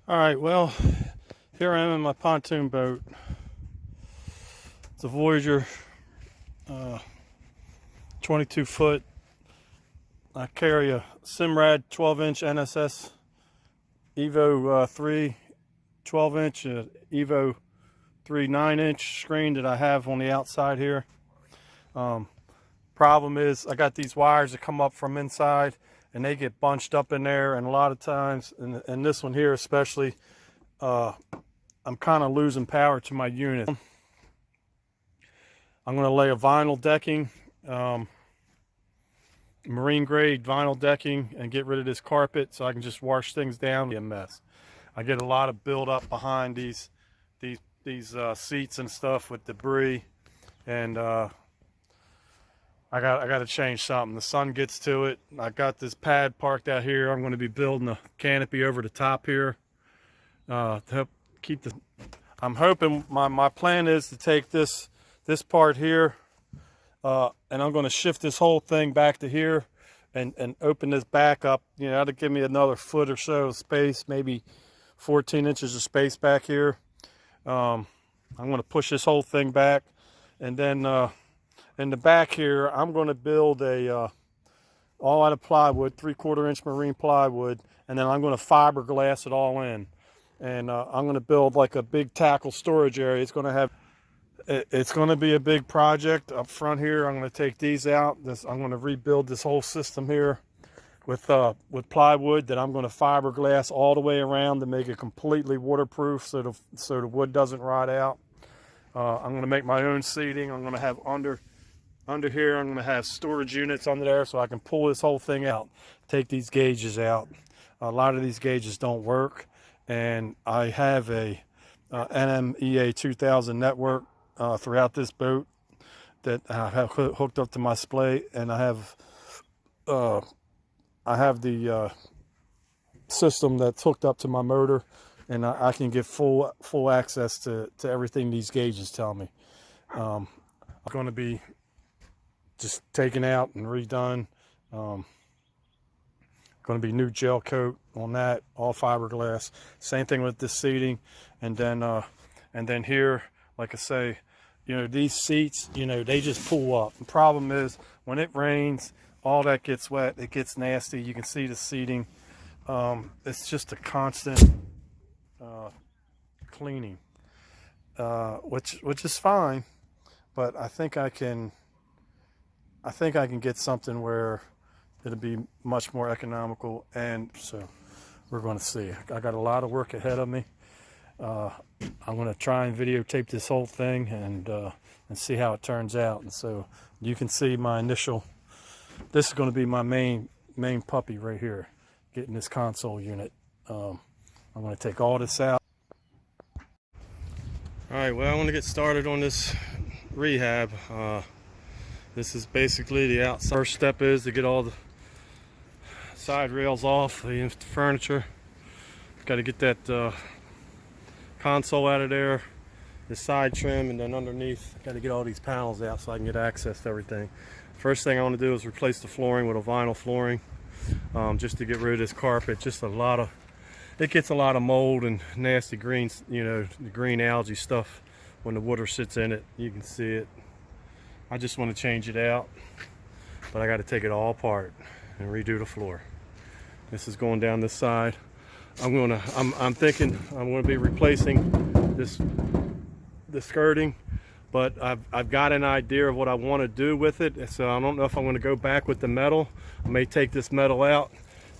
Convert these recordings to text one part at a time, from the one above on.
All right, well, here I am in my pontoon boat. It's a Voyager, 22 foot. I carry a Simrad 12-inch NSS Evo 3 12-inch, Evo 3 9-inch screen that I have on the outside here. Problem is, I got these wires that come up from inside and they get bunched up in there, and a lot of times, and this one here especially, I'm kind of losing power to my unit. I'm going to lay a vinyl decking, marine grade vinyl decking, and get rid of this carpet so I can just wash things down. Be a mess. I get a lot of buildup behind these seats and stuff with debris, and I got to change something. The sun gets to it. I got this pad parked out here. I'm going to be building a canopy over the top here to help keep the. I'm hoping my plan is to take this part here, and I'm going to shift this whole thing back to here, and open this back up. You know, that'll give me another foot or so of space, maybe 14 inches of space back here. I'm going to push this whole thing back, and then in the back here, I'm going to build a all out of plywood, 3/4 inch marine plywood, and then I'm going to fiberglass it all in. And I'm going to build like a big tackle storage area. It's going to be a big project up front here. I'm going to take these out. I'm going to rebuild this whole system here with plywood that I'm going to fiberglass all the way around to make it completely waterproof, so the wood doesn't rot out. I'm going to make my own seating. I'm going to have under here, I'm going to have storage units under there so I can pull this whole thing out, take these gauges out. A lot of these gauges don't work, and I have a NMEA 2000 network throughout this boat that I have hooked up to my splay, and I have the system that's hooked up to my motor, and I can get full access to everything these gauges tell me. I'm going to be just taken out and redone. Going to be new gel coat on that, all fiberglass. Same thing with this seating, and then here, like I say, you know, these seats, you know, they just pull up. The problem is when it rains, all that gets wet. It gets nasty. You can see the seating. It's just a constant cleaning, which is fine, but I think I can get something where it'll be much more economical, and so we're going to see. I got a lot of work ahead of me. I'm going to try and videotape this whole thing and see how it turns out. And so you can see my initial. This is going to be my main puppy right here, getting this console unit. I'm going to take all this out. All right, well, I want to get started on this rehab. This is basically the outside. First step is to get all the side rails off the furniture. Got to get that console out of there, the side trim, and then underneath got to get all these panels out so I can get access to everything. First thing I want to do is replace the flooring with a vinyl flooring, just to get rid of this carpet. Just it gets a lot of mold and nasty greens, you know, the green algae stuff when the water sits in it. You can see it. I just want to change it out, but I got to take it all apart and redo the floor. This is going down this side. I'm thinking I'm going to be replacing the skirting, but I've got an idea of what I want to do with it. So I don't know if I'm going to go back with the metal. I may take this metal out,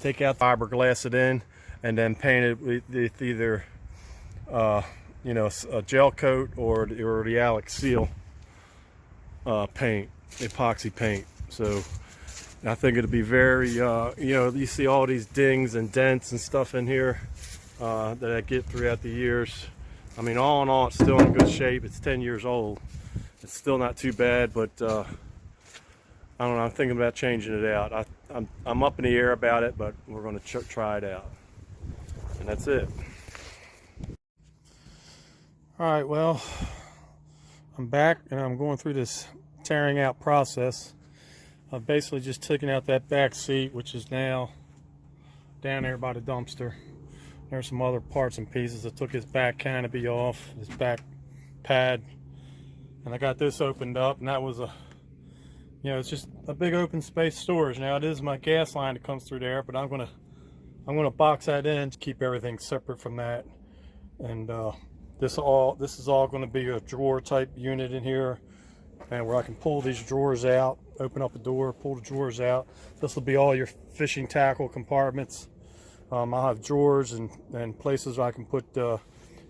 take out the fiberglass it in, and then paint it with either you know, a gel coat or the Alex Seal paint, epoxy paint. So I think it'll be very, you know, you see all these dings and dents and stuff in here that I get throughout the years. I mean, all in all, it's still in good shape. It's 10 years old. It's still not too bad, but I don't know. I'm thinking about changing it out. I'm up in the air about it, but we're going to try it out. And that's it. All right, well, I'm back, and I'm going through this tearing out process. I've basically just taken out that back seat, which is now down there by the dumpster. There's some other parts and pieces. I took his back canopy off, his back pad, and I got this opened up, and that was a, you know, it's just a big open space storage. Now it is my gas line that comes through there, but I'm gonna box that in to keep everything separate from that. And this is all going to be a drawer type unit in here, and where I can pull these drawers out, open up a door, pull the drawers out. This will be all your fishing tackle compartments. I'll have drawers and places where I can put you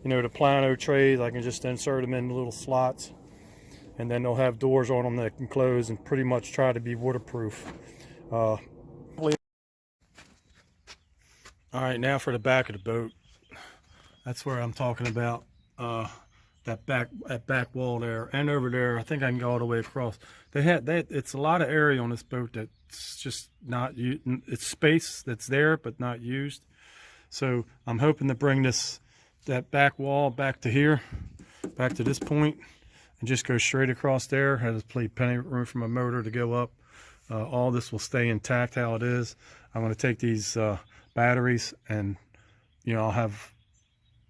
know, the plano trays. I can just insert them in the little slots, and then they'll have doors on them that can close and pretty much try to be waterproof. All right, now for the back of the boat. That's where I'm talking about, that back wall there, and over there. I think I can go all the way across. It's a lot of area on this boat that's just not used. It's space that's there but not used. So I'm hoping to bring that back wall back to here, back to this point, and just go straight across there. Has plenty of room for my motor to go up. All this will stay intact how it is. I'm going to take these batteries, and you know, I'll have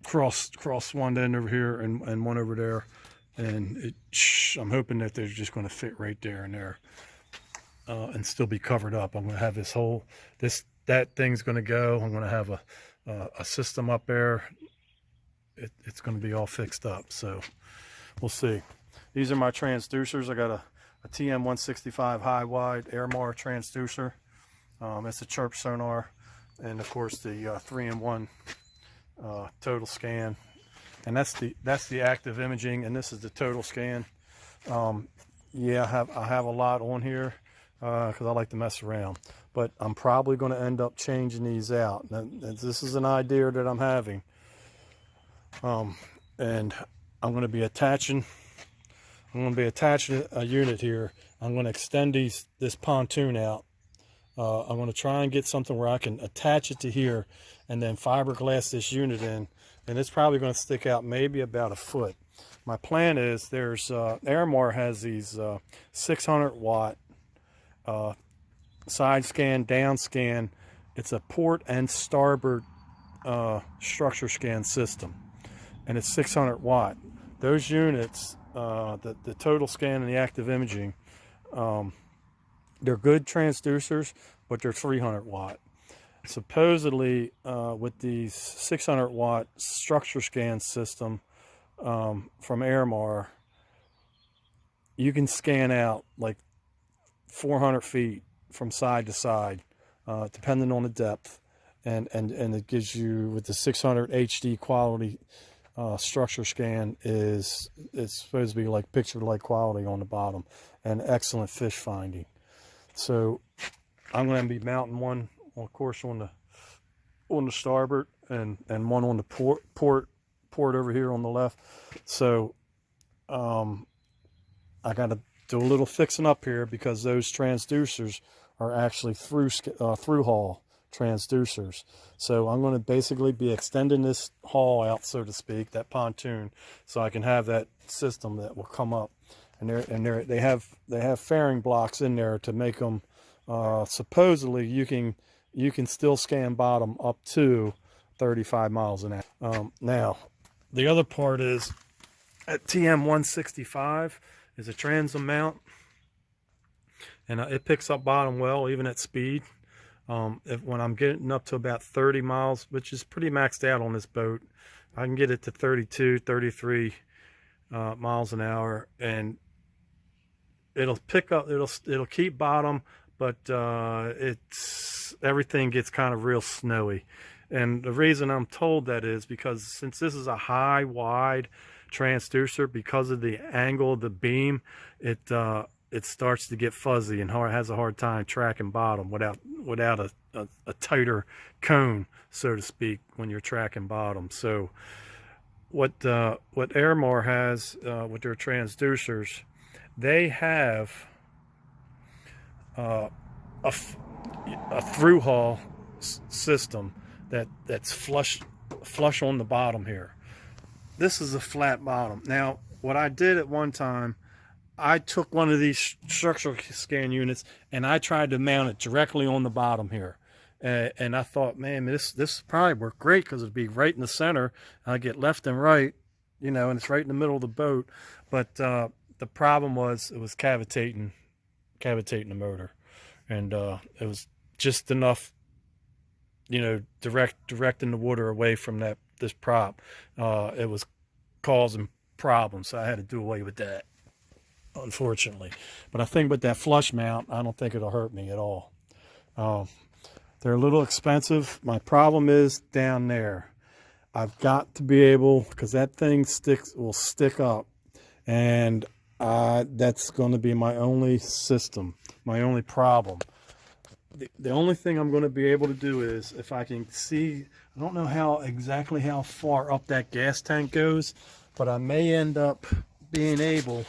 cross one end over here and one over there, and I'm hoping that they're just going to fit right there and there, and still be covered up. I'm going to have that thing's going to go. I'm going to have a system up there. It's going to be all fixed up, so we'll see. These are my transducers. I got a TM165 high wide Airmar transducer. It's a chirp sonar, and of course the 3-in-1 total scan, and that's the active imaging, and this is the total scan. Yeah, I have a lot on here because I like to mess around, but I'm probably going to end up changing these out. This is an idea that I'm having, and I'm going to be attaching a unit here. I'm going to extend this pontoon out. I'm going to try and get something where I can attach it to here and then fiberglass this unit in, and it's probably going to stick out maybe about a foot. My plan is there's Airmar has these 600 watt side scan, down scan. It's a port and starboard structure scan system, and it's 600 watt. Those units, the total scan and the active imaging, they're good transducers, but they're 300 watt. Supposedly, with these 600 watt structure scan system from Airmar, you can scan out like 400 feet from side to side, depending on the depth, and it gives you, with the 600 HD quality structure scan, it's supposed to be like picture-like quality on the bottom and excellent fish finding. So I'm going to be mounting one, of course, on the starboard, and one on the port over here on the left. So I got to do a little fixing up here, because those transducers are actually through hull transducers. So I'm going to basically be extending this hull out, so to speak, that pontoon, so I can have that system that will come up. And they have fairing blocks in there to make them. Supposedly you can still scan bottom up to 35 miles an hour. Now, the other part is at TM165 is a transom mount, and it picks up bottom well even at speed. When I'm getting up to about 30 miles, which is pretty maxed out on this boat, I can get it to 32, 33 miles an hour, and it'll pick up, it'll keep bottom, but everything gets kind of real snowy. And the reason I'm told that is because since this is a high wide transducer, because of the angle of the beam, it starts to get fuzzy and has a hard time tracking bottom without a tighter cone, so to speak, when you're tracking bottom. So what Airmar has with their transducers, they have a through hull system that's flush on the bottom here. This is a flat bottom. Now, what I did at one time, I took one of these structural scan units and I tried to mount it directly on the bottom here. And I thought, man, this probably work great because it'd be right in the center. I get left and right, you know, and it's right in the middle of the boat. But the problem was it was cavitating the motor, and it was just enough, you know, directing the water away from this prop. It was causing problems, so I had to do away with that, unfortunately. But I think with that flush mount, I don't think it'll hurt me at all. They're a little expensive. My problem is down there. I've got to be able, because that thing will stick up, and that's going to be my only system, my only problem. The only thing I'm going to be able to do is if I can see, I don't know exactly how far up that gas tank goes, but I may end up being able,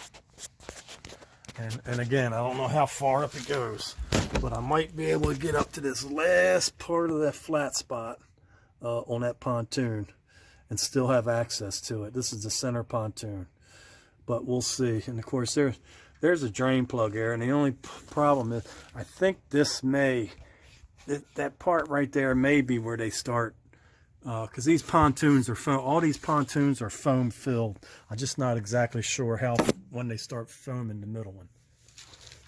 and again, I don't know how far up it goes, but I might be able to get up to this last part of that flat spot on that pontoon and still have access to it. This is the center pontoon, but we'll see. And of course, there's a drain plug there, and the only problem is I think that part right there may be where they start, because these pontoons are all these pontoons are foam filled. I'm just not exactly sure when they start foaming the middle one.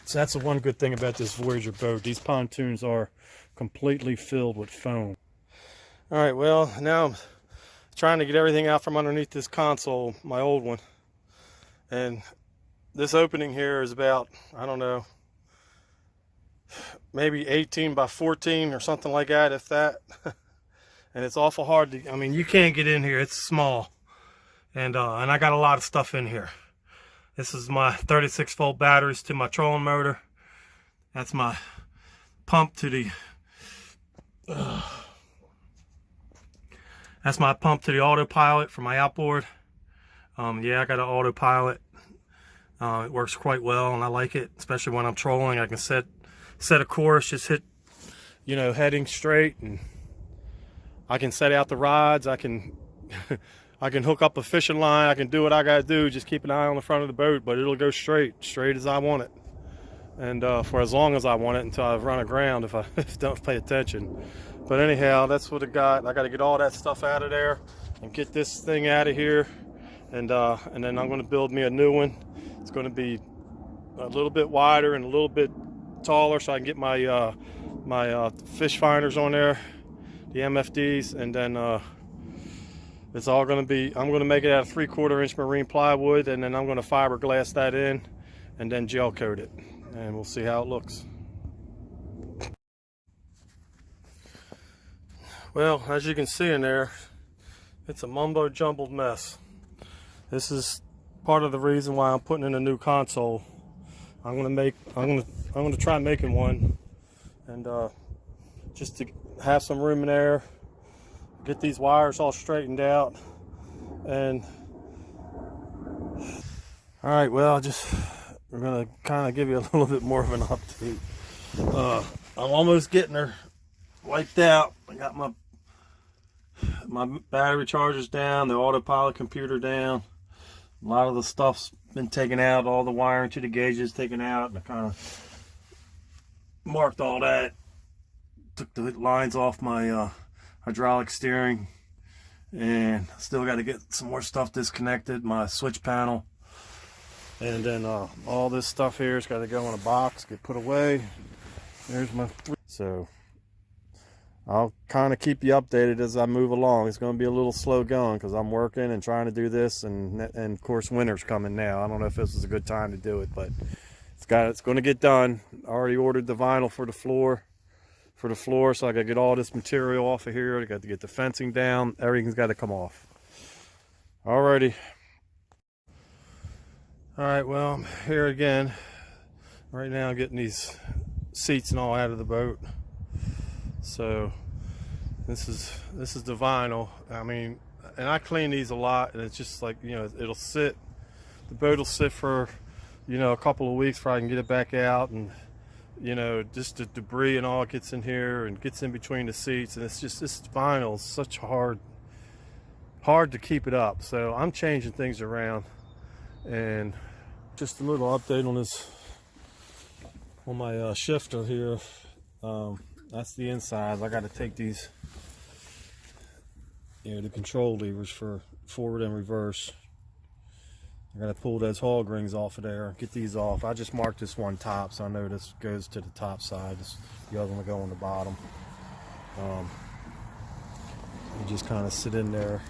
So that's the one good thing about this Voyager boat. These pontoons are completely filled with foam. All right, well, now I'm trying to get everything out from underneath this console, my old one. And this opening here is about, I don't know, maybe 18 by 14 or something like that, if that. And it's awful hard to, I mean, you can't get in here, it's small. And I got a lot of stuff in here. This is my 36-volt batteries to my trolling motor. That's my pump to the that's my pump to the autopilot for my outboard. Yeah, I got an autopilot. It works quite well, and I like it, especially when I'm trolling. I can set a course, just hit, you know, heading straight, and I can set out the rods. I can I can hook up a fishing line. I can do what I gotta do. Just keep an eye on the front of the boat, but it'll go straight as I want it, and for as long as I want it until I run aground if I don't pay attention. But anyhow, that's what it got. I got to get all that stuff out of there and get this thing out of here, and then I'm going to build me a new one. It's going to be a little bit wider and a little bit taller, so I can get my my fish finders on there, the MFDs, and then it's all going to be, I'm going to make it out of 3/4 inch marine plywood, and then I'm going to fiberglass that in and then gel coat it, and we'll see how it looks. Well, as you can see in there, it's a mumbo jumbled mess. This is part of the reason why I'm putting in a new console. I'm gonna try making one, and just to have some room in there, get these wires all straightened out, and all right, well, we're gonna kind of give you a little bit more of an update. I'm almost getting her wiped out. I got my battery chargers down, the autopilot computer down. A lot of the stuff's been taken out, all the wiring to the gauges taken out, and I kind of marked all that. Took the lines off my hydraulic steering, and still got to get some more stuff disconnected, my switch panel, and then all this stuff here has got to go in a box, get put away. There's my so I'll kind of keep you updated as I move along. It's going to be a little slow going because I'm working and trying to do this, and of course winter's coming now. I don't know if this is a good time to do it, but it's going to get done. I already ordered the vinyl for the floor, so I got to get all this material off of here. I got to get the fencing down. Everything's got to come off. Alrighty. All right, well, I'm here again. Right now I'm getting these seats and all out of the boat. So this is the vinyl. I mean, and I clean these a lot, and it's just like, you know, it'll sit, the boat will sit for, you know, a couple of weeks before I can get it back out, and you know, just the debris and all gets in here and gets in between the seats, and it's just, this vinyl is such hard to keep it up. So I'm changing things around, and just a little update on this, on my shifter here. That's the inside. I got to take these, the control levers for forward and reverse. I got to pull those hog rings off of there, get these off. I just marked this one top, so I know this goes to the top side. The other one will go on the bottom. You just kind of sit in there,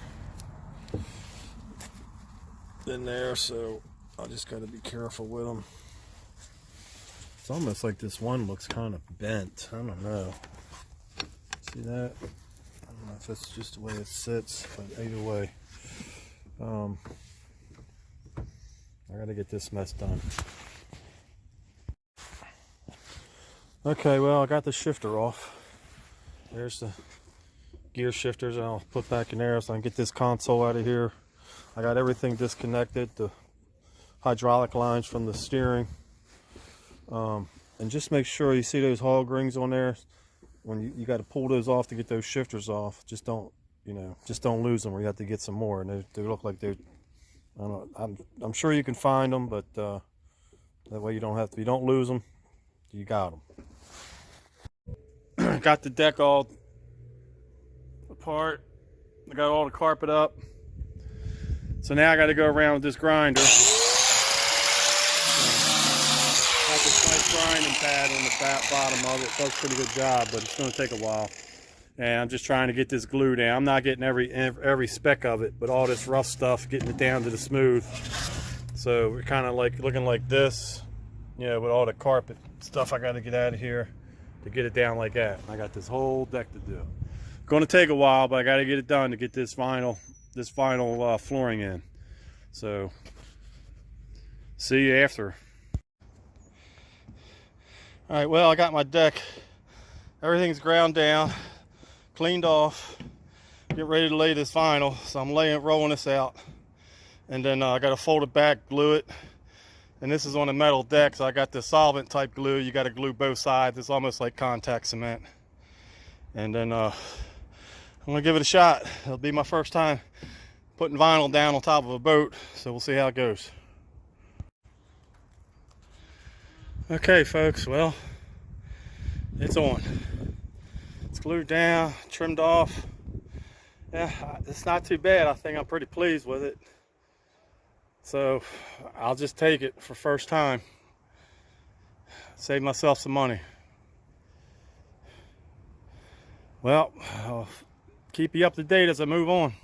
so I just got to be careful with them. It's almost like this one looks kind of bent. I don't know. See that? I don't know if that's just the way it sits, but either way, I got to get this mess done. Okay, well, I got the shifter off. There's the gear shifters I'll put back in there so I can get this console out of here. I got everything disconnected, the hydraulic lines from the steering. And just make sure you see those hog rings on there. When you got to pull those off to get those shifters off. Just don't lose them, or you have to get some more. And they look like they're, I don't know, I'm sure you can find them, but that way you don't lose them. You got them. Got the deck all apart. I got all the carpet up. So now I got to go around with this grinder. Got this nice grinding pad on the bottom of it. It does a pretty good job, but it's going to take a while. And I'm just trying to get this glue down. I'm not getting every speck of it, but all this rough stuff, getting it down to the smooth. So we're kind of like looking like this, with all the carpet stuff I got to get out of here to get it down like that. I got this whole deck to do. Going to take a while, but I got to get it done to get this vinyl flooring in. So see you after. All right, well, I got my deck. Everything's ground down, cleaned off. Get ready to lay this vinyl. So I'm rolling this out, and then I got to fold it back, glue it. And this is on a metal deck, so I got the solvent type glue. You got to glue both sides. It's almost like contact cement. And then I'm gonna give it a shot. It'll be my first time putting vinyl down on top of a boat, so we'll see how it goes. Okay, folks, well, it's on. It's glued down, trimmed off. Yeah, it's not too bad. I think I'm pretty pleased with it. So I'll just take it for first time. Save myself some money. Well, I'll keep you up to date as I move on.